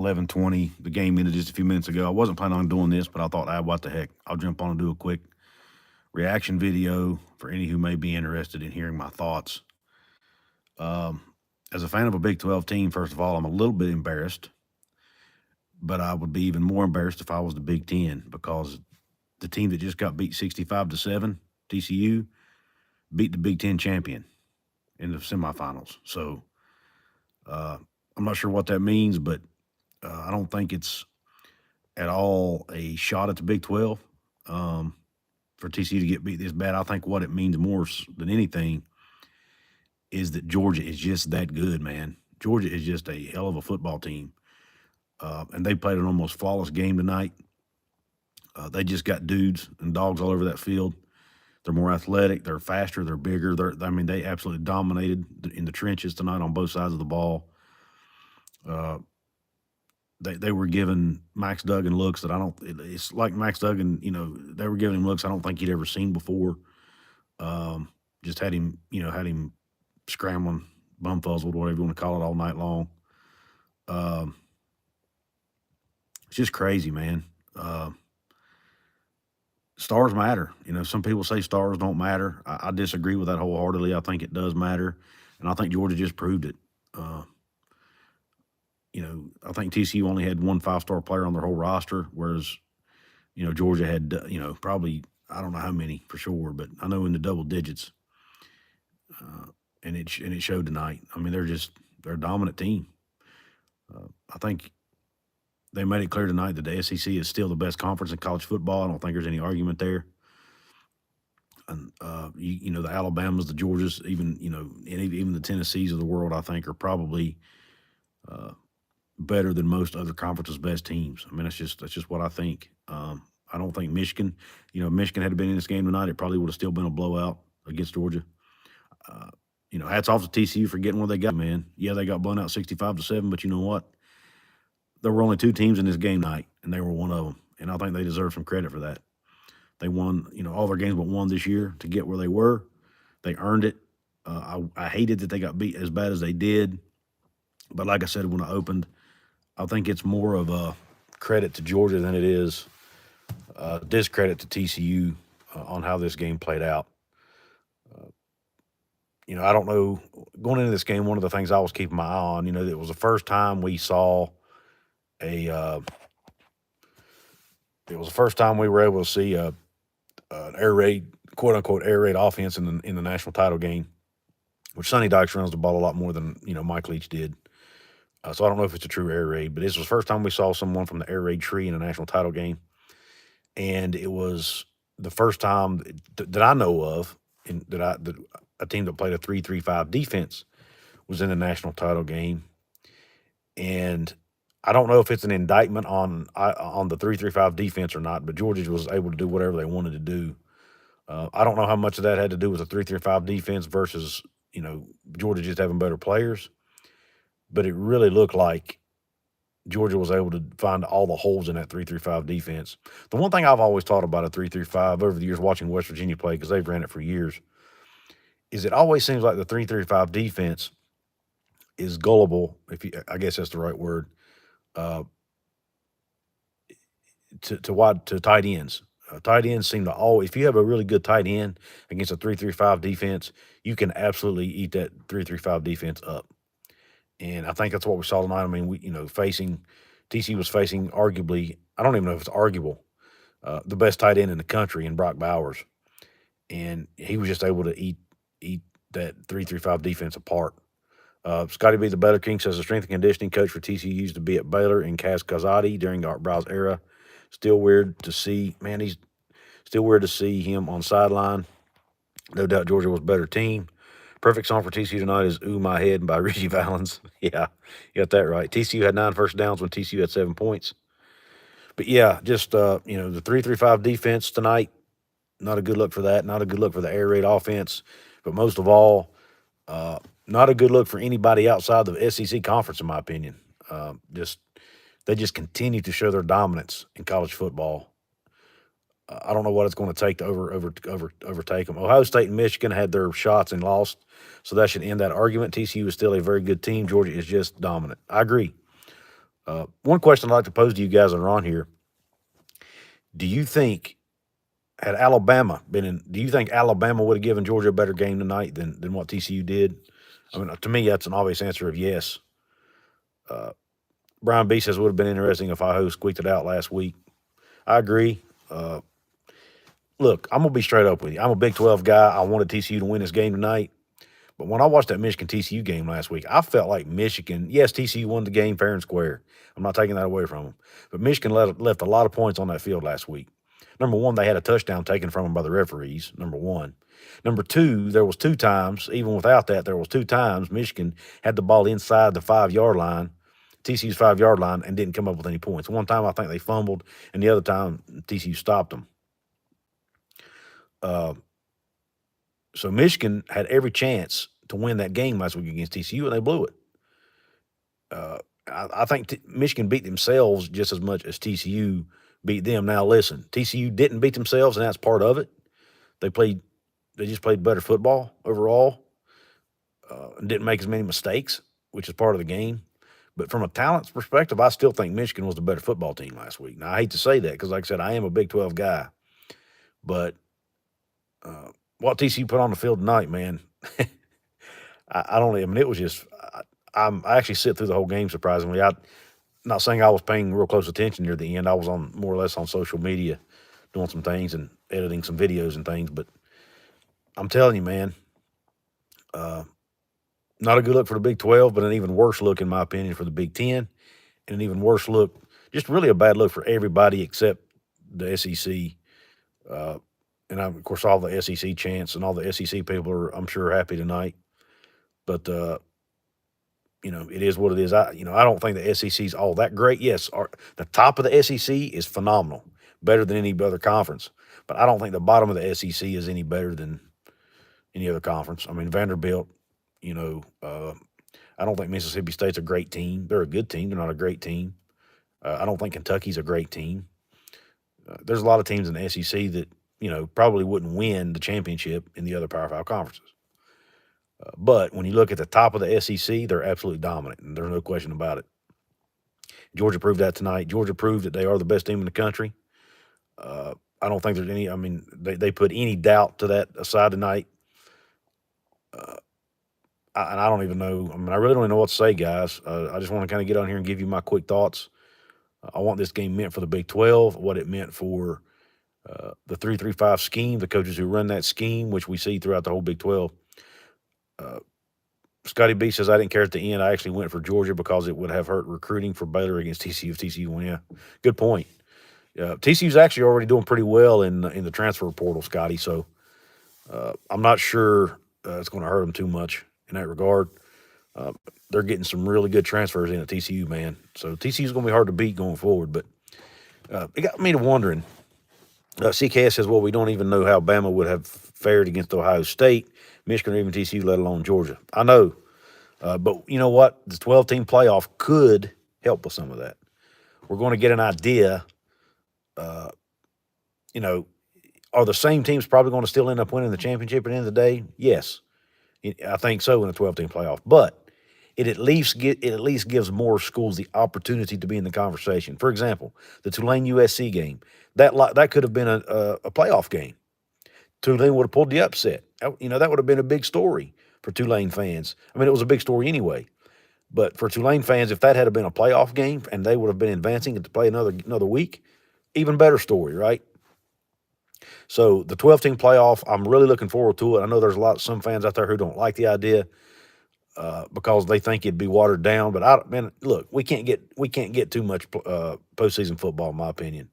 11:20. The game ended just a few minutes ago. I wasn't planning on doing this, but I thought, what the heck? I'll jump on and do a quick reaction video for any who may be interested in hearing my thoughts. As a fan of a Big 12 team, first of all, I'm a little bit embarrassed, but I would be even more embarrassed if I was the Big 10, because the team that just got beat 65-7, TCU, beat the Big 10 champion in the semifinals. So I'm not sure what that means, but I don't think it's at all a shot at the Big 12 for TCU to get beat this bad. I think what it means more than anything is that Georgia is just that good, man. Georgia is just a hell of a football team. And they played an almost flawless game tonight. They just got dudes and dogs all over that field. They're more athletic. They're faster. They're bigger. They absolutely dominated in the trenches tonight on both sides of the ball. They were giving Max Duggan looks that it's like Max Duggan, they were giving him looks I don't think he'd ever seen before. Just had him scrambling, bumfuzzled, whatever you want to call it, all night long. It's just crazy, man. Stars matter. Some people say stars don't matter. I disagree with that wholeheartedly. I think it does matter, and I think Georgia just proved it. I think TCU only had one 5-star player on their whole roster, whereas, Georgia had, probably, I don't know how many for sure, but I know in the double digits. And it showed tonight. I mean, they're a dominant team. I think they made it clear tonight that the SEC is still the best conference in college football. I don't think there's any argument there. And the Alabamas, the Georgias, even the Tennessees of the world, I think, are probably better than most other conferences' best teams. I mean, that's just what I think. I don't think Michigan. Michigan had been in this game tonight, it probably would have still been a blowout against Georgia. Hats off to TCU for getting where they got, man. Yeah, they got blown out 65-7, but you know what? There were only two teams in this game night, and they were one of them. And I think they deserve some credit for that. They won, all their games but one this year to get where they were. They earned it. I hated that they got beat as bad as they did. But like I said when I opened, I think it's more of a credit to Georgia than it is discredit to TCU on how this game played out. I don't know. Going into this game, one of the things I was keeping my eye on, it was the first time we saw it was the first time we were able to see an air raid, quote unquote, air raid offense in the national title game, which Sonny Dykes runs the ball a lot more than Mike Leach did. So I don't know if it's a true air raid, but this was the first time we saw someone from the air raid tree in a national title game, and it was the first time that I know of that a team that played a 3-3-5 defense was in the national title game. And I don't know if it's an indictment on the 3-3-5 defense or not, but Georgia was able to do whatever they wanted to do. I don't know how much of that had to do with the 3-3-5 defense versus, Georgia just having better players. But it really looked like Georgia was able to find all the holes in that 3-3-5 defense. The one thing I've always thought about a 3-3-5 over the years watching West Virginia play, because they've ran it for years, is it always seems like the 3-3-5 defense is gullible, I guess that's the right word, to tight ends. Tight ends seem to always, if you have a really good tight end against a 3-3-5 defense, you can absolutely eat that 3-3-5 defense up. And I think that's what we saw tonight. I mean, TCU was facing arguably, I don't even know if it's arguable, the best tight end in the country in Brock Bowers. And he was just able to eat that 3-3-5 defense apart. Scotty B. the Baylor King says the strength and conditioning coach for TCU used to be at Baylor in Kaz Kazadi during Art Brow's era. Still weird to see. Man, he's still weird to see him on sideline. No doubt Georgia was a better team. Perfect song for TCU tonight is Ooh My Head by Richie Valens. Yeah, you got that right. TCU had 9 first downs when TCU had 7 points. But, yeah, just, the 3-3-5 defense tonight, not a good look for that. Not a good look for the air raid offense. But most of all, not a good look for anybody outside the SEC conference, in my opinion. They just continue to show their dominance in college football. I don't know what it's going to take to overtake them. Ohio State and Michigan had their shots and lost, so that should end that argument. TCU is still a very good team. Georgia is just dominant. I agree. One question I'd like to pose to you guys that are on here: do you think had Alabama been in? Do you think Alabama would have given Georgia a better game tonight than what TCU did? I mean, to me, that's an obvious answer of yes. Uh, Brian B says it would have been interesting if Idaho squeaked it out last week. I agree. Uh, Look, I'm gonna be straight up with you. I'm a Big 12 guy. I wanted TCU to win this game tonight. But when I watched that Michigan TCU game last week, I felt like Michigan, yes, TCU won the game fair and square. I'm not taking that away from them. But Michigan left a lot of points on that field last week. Number one, they had a touchdown taken from them by the referees, number one. Number two, there was two times, even without that, there was two times Michigan had the ball inside the 5-yard line, TCU's 5-yard line, and didn't come up with any points. One time I think they fumbled, and the other time TCU stopped them. So Michigan had every chance to win that game last week against TCU, and they blew it. I think Michigan beat themselves just as much as TCU beat them. Now, listen, TCU didn't beat themselves, and that's part of it. They just played better football overall, and didn't make as many mistakes, which is part of the game. But from a talent perspective, I still think Michigan was the better football team last week. Now, I hate to say that because, like I said, I am a Big 12 guy, but what TCU put on the field tonight, man, I don't. I mean, it was just. I actually sit through the whole game surprisingly. I'm not saying I was paying real close attention near the end. I was on more or less on social media, doing some things and editing some videos and things. But I'm telling you, man, not a good look for the Big 12, but an even worse look, in my opinion, for the Big 10, and an even worse look, just really a bad look for everybody except the SEC. And of course, all the SEC chants and all the SEC people are, I'm sure, happy tonight. But it is what it is. I don't think the SEC is all that great. Yes, the top of the SEC is phenomenal, better than any other conference. But I don't think the bottom of the SEC is any better than any other conference. I mean, Vanderbilt, I don't think Mississippi State's a great team. They're a good team. They're not a great team. I don't think Kentucky's a great team. There's a lot of teams in the SEC that, probably wouldn't win the championship in the other Power 5 conferences. But when you look at the top of the SEC, they're absolutely dominant, and there's no question about it. Georgia proved that tonight. Georgia proved that they are the best team in the country. I don't think there's any. I mean, they put any doubt to that aside tonight. And I don't even know. I mean, I really don't even know what to say, guys. I just want to kind of get on here and give you my quick thoughts. I want this game meant for the Big 12, what it meant for the 3-3-5 scheme, the coaches who run that scheme, which we see throughout the whole Big 12. Scotty B says, I didn't care at the end. I actually went for Georgia because it would have hurt recruiting for Baylor against TCU if TCU won. Yeah, good point. TCU's actually already doing pretty well in the transfer portal, Scotty. So I'm not sure it's going to hurt them too much in that regard. They're getting some really good transfers in at TCU, man. So TCU's going to be hard to beat going forward. But it got me to wondering. CKS says, well, we don't even know how Bama would have fared against Ohio State, Michigan, or even TCU, let alone Georgia. I know. But you know what? The 12-team playoff could help with some of that. We're going to get an idea. Are the same teams probably going to still end up winning the championship at the end of the day? Yes. I think so in a 12-team playoff. But it at least gives more schools the opportunity to be in the conversation. For example, the Tulane USC game, that could have been a playoff game. Tulane would have pulled the upset. That would have been a big story for Tulane fans. I mean, it was a big story anyway. But for Tulane fans, if that had been a playoff game and they would have been advancing to play another week, even better story, right? So the 12-team playoff, I'm really looking forward to it. I know there's some fans out there who don't like the idea because they think it'd be watered down. But look, we can't get too much postseason football, in my opinion.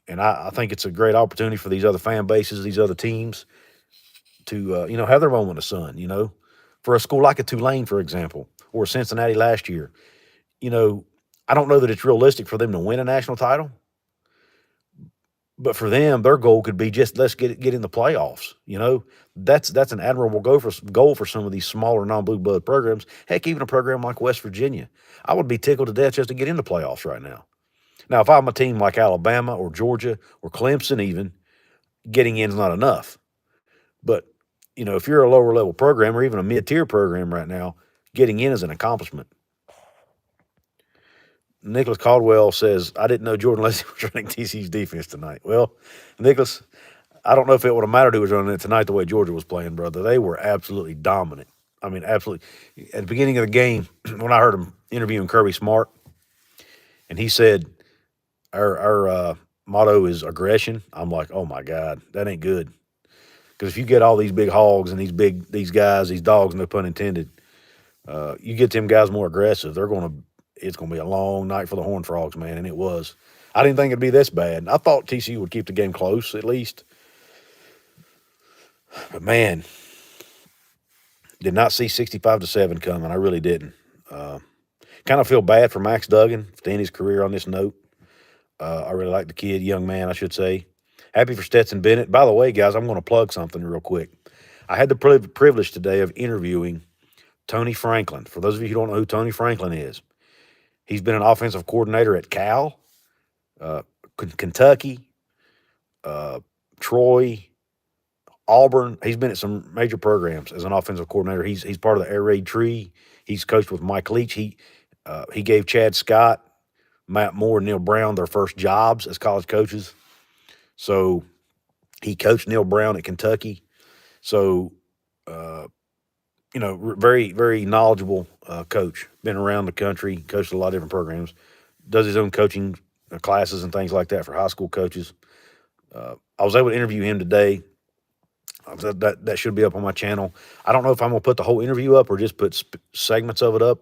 And I think it's a great opportunity for these other fan bases, these other teams, to have their moment of sun. For a school like a Tulane, for example, or Cincinnati last year, I don't know that it's realistic for them to win a national title. But for them, their goal could be just let's get in the playoffs. That's an admirable goal for some of these smaller non-blue blood programs. Heck, even a program like West Virginia, I would be tickled to death just to get into playoffs right now. Now, if I'm a team like Alabama or Georgia or Clemson, even getting in is not enough. But if you're a lower level program or even a mid-tier program right now, getting in is an accomplishment. Nicholas Caldwell says, I didn't know Jordan Leslie was running TCU's defense tonight. Well, Nicholas, I don't know if it would have mattered who was running it tonight the way Georgia was playing, brother. They were absolutely dominant. I mean, absolutely. At the beginning of the game, when I heard him interviewing Kirby Smart, and he said, our motto is aggression, I'm like, oh, my God, that ain't good. Because if you get all these big hogs and these guys, these dogs, no pun intended, you get them guys more aggressive, it's gonna be a long night for the Horned Frogs, man, and it was. I didn't think it'd be this bad. I thought TCU would keep the game close at least, but man, did not see 65-7 coming. I really didn't. Kind of feel bad for Max Duggan to end his career on this note. I really like the kid, young man, I should say. Happy for Stetson Bennett. By the way, guys, I'm going to plug something real quick. I had the privilege today of interviewing Tony Franklin. For those of you who don't know who Tony Franklin is, he's been an offensive coordinator at Cal, Kentucky, Troy, Auburn. He's been at some major programs as an offensive coordinator. He's part of the air raid tree. He's coached with Mike Leach. He gave Chad Scott, Matt Moore, and Neil Brown their first jobs as college coaches. So he coached Neil Brown at Kentucky. So, very, very knowledgeable coach. Been around the country, coached a lot of different programs. Does his own coaching classes and things like that for high school coaches. I was able to interview him today. That should be up on my channel. I don't know if I'm going to put the whole interview up or just put segments of it up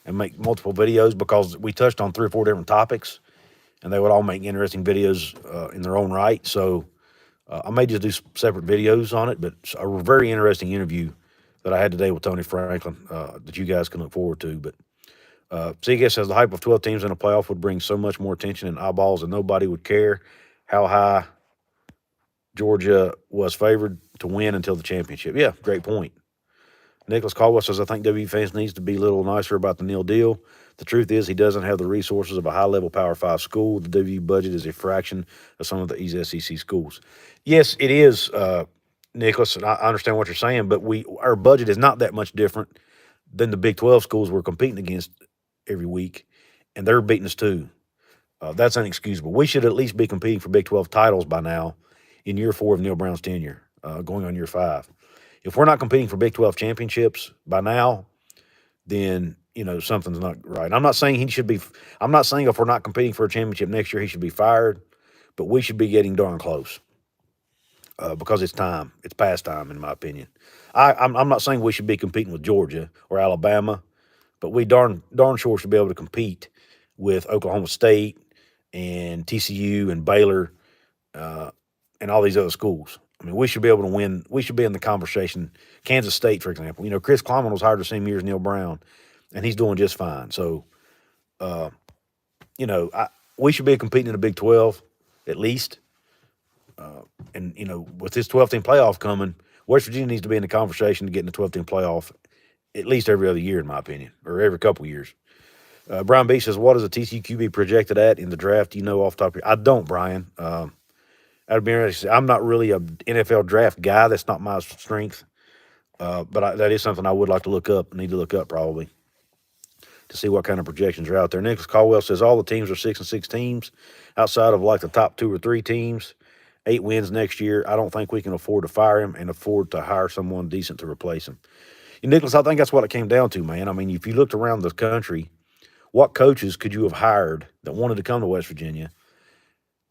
and make multiple videos, because we touched on 3 or 4 different topics, and they would all make interesting videos in their own right. So I may just do separate videos on it, but a very interesting interview that I had today with Tony Franklin that you guys can look forward to. But CGS says the hype of 12 teams in a playoff would bring so much more attention and eyeballs, and nobody would care how high Georgia was favored to win until the championship. Yeah, great point. Nicholas Caldwell says, I think WU fans needs to be a little nicer about the Neil deal. The truth is he doesn't have the resources of a high-level Power 5 school. The WU budget is a fraction of some of the SEC schools. Yes, it is, Nicholas, and I understand what you're saying, but our budget is not that much different than the Big 12 schools we're competing against every week, and they're beating us too. That's inexcusable. We should at least be competing for Big 12 titles by now in year 4 of Neil Brown's tenure, going on year 5. If we're not competing for Big 12 championships by now, then, something's not right. I'm not saying I'm not saying if we're not competing for a championship next year, he should be fired, but we should be getting darn close because it's time. It's past time, in my opinion. I'm not saying we should be competing with Georgia or Alabama, but we darn sure should be able to compete with Oklahoma State and TCU and Baylor and all these other schools. I mean, we should be able to win. We should be in the conversation. Kansas State, for example. Chris Kleiman was hired the same year as Neil Brown, and he's doing just fine. So, we should be competing in the Big 12 at least. And with this 12-team playoff coming, West Virginia needs to be in the conversation to get in the 12-team playoff at least every other year, in my opinion, or every couple of years. Brian B says, what is a TCU QB projected at in the draft? Off the top of your... I don't, Brian. I'd be interested. I'm not really a NFL draft guy. That's not my strength. But that is something I would like to look up. Need to look up probably to see what kind of projections are out there. Nicholas Caldwell says all the teams are 6-6 teams outside of like the top 2 or 3 teams. 8 wins next year. I don't think we can afford to fire him and afford to hire someone decent to replace him. And Nicholas, I think that's what it came down to, man. I mean, if you looked around the country, what coaches could you have hired that wanted to come to West Virginia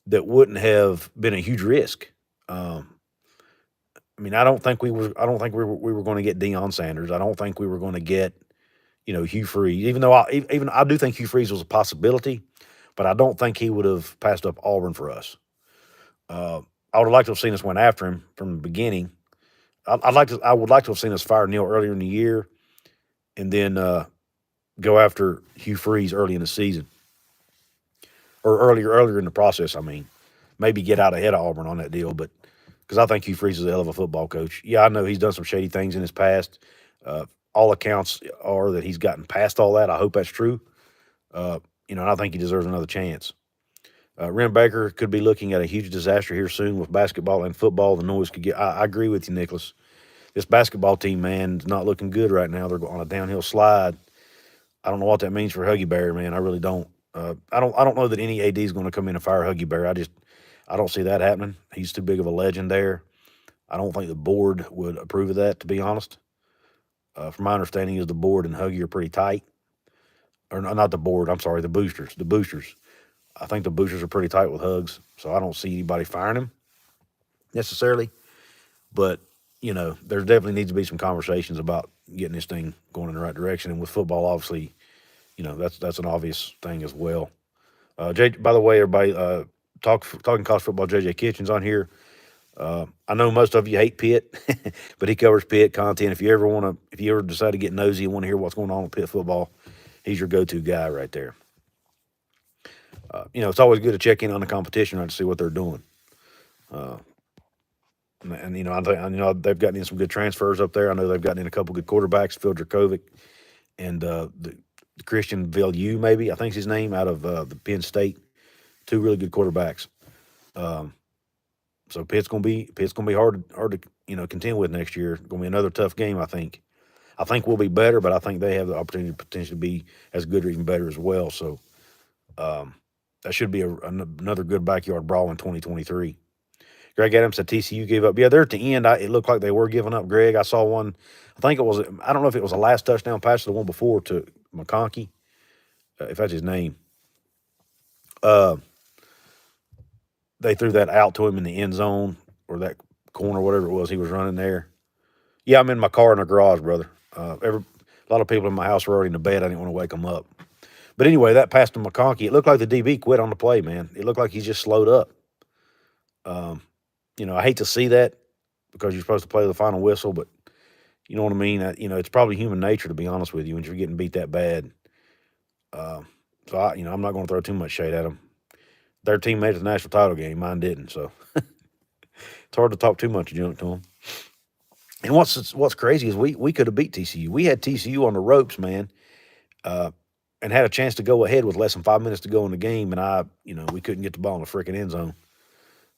that wouldn't have been a huge risk? I don't think we were going to get Deion Sanders. I don't think we were going to get, Hugh Freeze. Even though I do think Hugh Freeze was a possibility, but I don't think he would have passed up Auburn for us. I would have liked to have seen us went after him from the beginning. I would like to have seen us fire Neil earlier in the year, and then go after Hugh Freeze early in the season. Or earlier in the process, maybe get out ahead of Auburn on that deal, but because I think Hugh Freeze is a hell of a football coach. Yeah, I know he's done some shady things in his past. All accounts are that he's gotten past all that. I hope that's true. And I think he deserves another chance. Ren Baker could be looking at a huge disaster here soon with basketball and football. The noise could get. I agree with you, Nicholas. This basketball team, man, is not looking good right now. They're on a downhill slide. I don't know what that means for Huggy Bear, man. I really don't. I don't know that any AD is going to come in and fire Huggy Bear. I don't see that happening. He's too big of a legend there. I don't think the board would approve of that, to be honest. From my understanding, is the board and Huggy are pretty tight. Or not the board. I'm sorry, the boosters. The boosters. I think the boosters are pretty tight with Hugs, so I don't see anybody firing him necessarily. But there definitely needs to be some conversations about getting this thing going in the right direction. And with football, obviously, that's an obvious thing as well. By the way, everybody, talking college football. JJ Kitchens on here. I know most of you hate Pitt, but he covers Pitt content. If you ever decide to get nosy and want to hear what's going on with Pitt football, he's your go-to guy right there. It's always good to check in on the competition and to see what they're doing. I know they've gotten in some good transfers up there. I know they've gotten in a couple good quarterbacks, Phil Dracovic and the Christian Villieu, maybe I think's his name, out of the Penn State. Two really good quarterbacks. So Pitt's gonna be hard to contend with next year. Going to be another tough game, I think. I think we'll be better, but I think they have the opportunity to potentially be as good or even better as well. So that should be another good backyard brawl in 2023. Greg Adams said TCU gave up. Yeah, they're at the end. It looked like they were giving up, Greg. I saw one. I don't know if it was the last touchdown pass or the one before to McConkey, if that's his name. They threw that out to him in the end zone or that corner, whatever it was he was running there. Yeah, I'm in my car in the garage, brother. A lot of people in my house were already in bed. I didn't want to wake them up. But anyway, that pass to McConkey, it looked like the DB quit on the play, man. It looked like he just slowed up. I hate to see that because you're supposed to play the final whistle, but you know what I mean? It's probably human nature, to be honest with you, when you're getting beat that bad. So I'm not going to throw too much shade at them. Their team made it to the national title game. Mine didn't, so it's hard to talk too much junk to them. And what's crazy is we could have beat TCU. We had TCU on the ropes, man, and had a chance to go ahead with less than 5 minutes to go in the game, and we couldn't get the ball in the freaking end zone.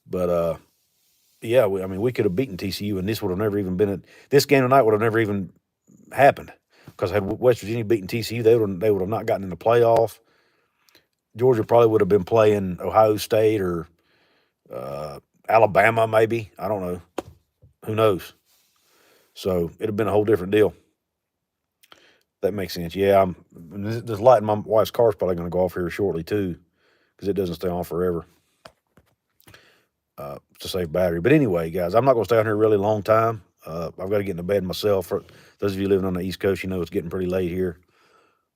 But yeah, we could have beaten TCU, and this would have never even been this game tonight would have never even happened because had West Virginia beaten TCU, they would have not gotten in the playoff. Georgia probably would have been playing Ohio State or Alabama, maybe. I don't know. Who knows? So it'd have been a whole different deal. That makes sense. Yeah, this light in my wife's car is probably going to go off here shortly too, because it doesn't stay on forever. To save battery. But anyway, guys, I'm not going to stay on here a really long time. I've got to get into bed myself. For those of you living on the East Coast, it's getting pretty late here.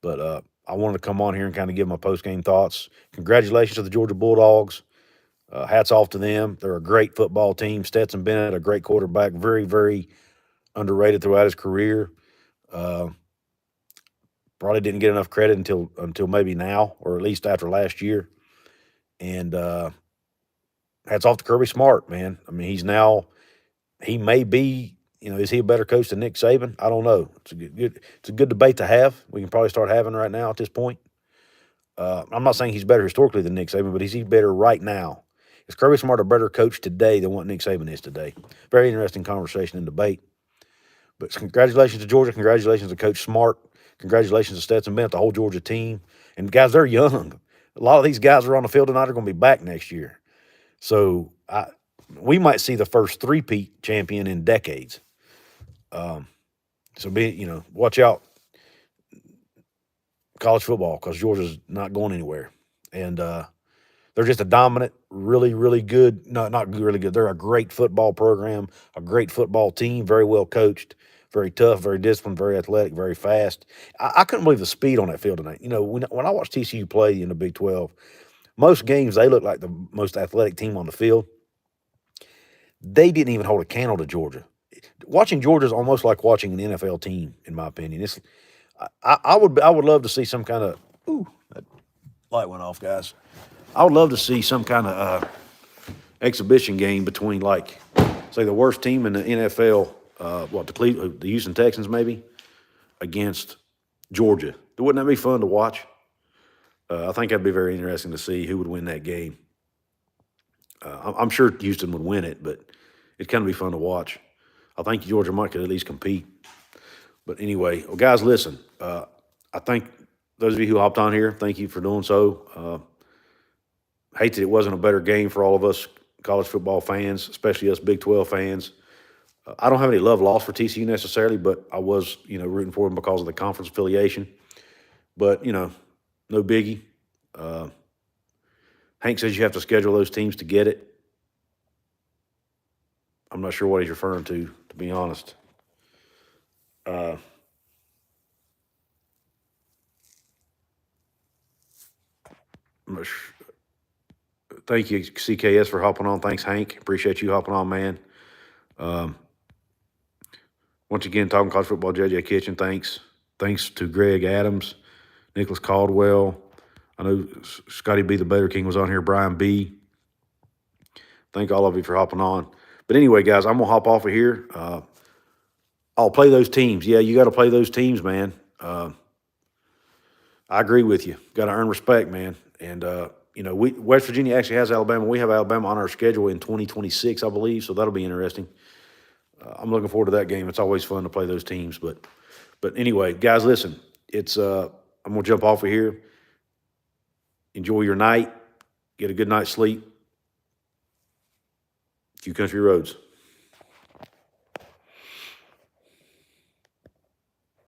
But I wanted to come on here and kind of give my post-game thoughts. Congratulations to the Georgia Bulldogs. Hats off to them. They're a great football team. Stetson Bennett, a great quarterback, very, very underrated throughout his career. Probably didn't get enough credit until maybe now, or at least after last year. And hats off to Kirby Smart, man. I mean, he may be, is he a better coach than Nick Saban? I don't know. It's a good debate to have. We can probably start having right now at this point. I'm not saying he's better historically than Nick Saban, but is he better right now? Is Kirby Smart a better coach today than what Nick Saban is today? Very interesting conversation and debate. But congratulations to Georgia. Congratulations to Coach Smart. Congratulations to Stetson Bennett, the whole Georgia team. And guys, they're young. A lot of these guys are on the field tonight are going to be back next year. So we might see the first three-peat champion in decades. So watch out, college football, because Georgia's not going anywhere. And they're just a dominant, really, really good, not really good. They're a great football program, a great football team, very well coached, very tough, very disciplined, very athletic, very fast. I couldn't believe the speed on that field tonight. When I watched TCU play in the Big 12, most games they look like the most athletic team on the field. They didn't even hold a candle to Georgia. Watching Georgia is almost like watching an NFL team, in my opinion. I would love to see some kind of that light went off, guys. I would love to see some kind of exhibition game between, like, say, the worst team in the NFL, the Houston Texans maybe, against Georgia. Wouldn't that be fun to watch? I think that'd be very interesting to see who would win that game. I'm sure Houston would win it, but it'd kind of be fun to watch. I think Georgia might could at least compete. But anyway, well, guys, listen. I think those of you who hopped on here, thank you for doing so. Hate that it wasn't a better game for all of us college football fans, especially us Big 12 fans. I don't have any love lost for TCU necessarily, but I was, rooting for them because of the conference affiliation. But, no biggie. Hank says you have to schedule those teams to get it. I'm not sure what he's referring to be honest. I'm not sure. Thank you, CKS, for hopping on. Thanks, Hank. Appreciate you hopping on, man. Once again, talking college football, JJ Kitchen. Thanks. Thanks to Greg Adams, Nicholas Caldwell. I know Scotty B. the Better King was on here. Brian B. Thank all of you for hopping on. But anyway, guys, I'm going to hop off of here. I'll play those teams. Yeah, you got to play those teams, man. I agree with you. Got to earn respect, man. And, West Virginia actually has Alabama. We have Alabama on our schedule in 2026, I believe, so that'll be interesting. I'm looking forward to that game. It's always fun to play those teams. But anyway, guys, listen, I'm going to jump off of here. Enjoy your night. Get a good night's sleep. Q Country Roads.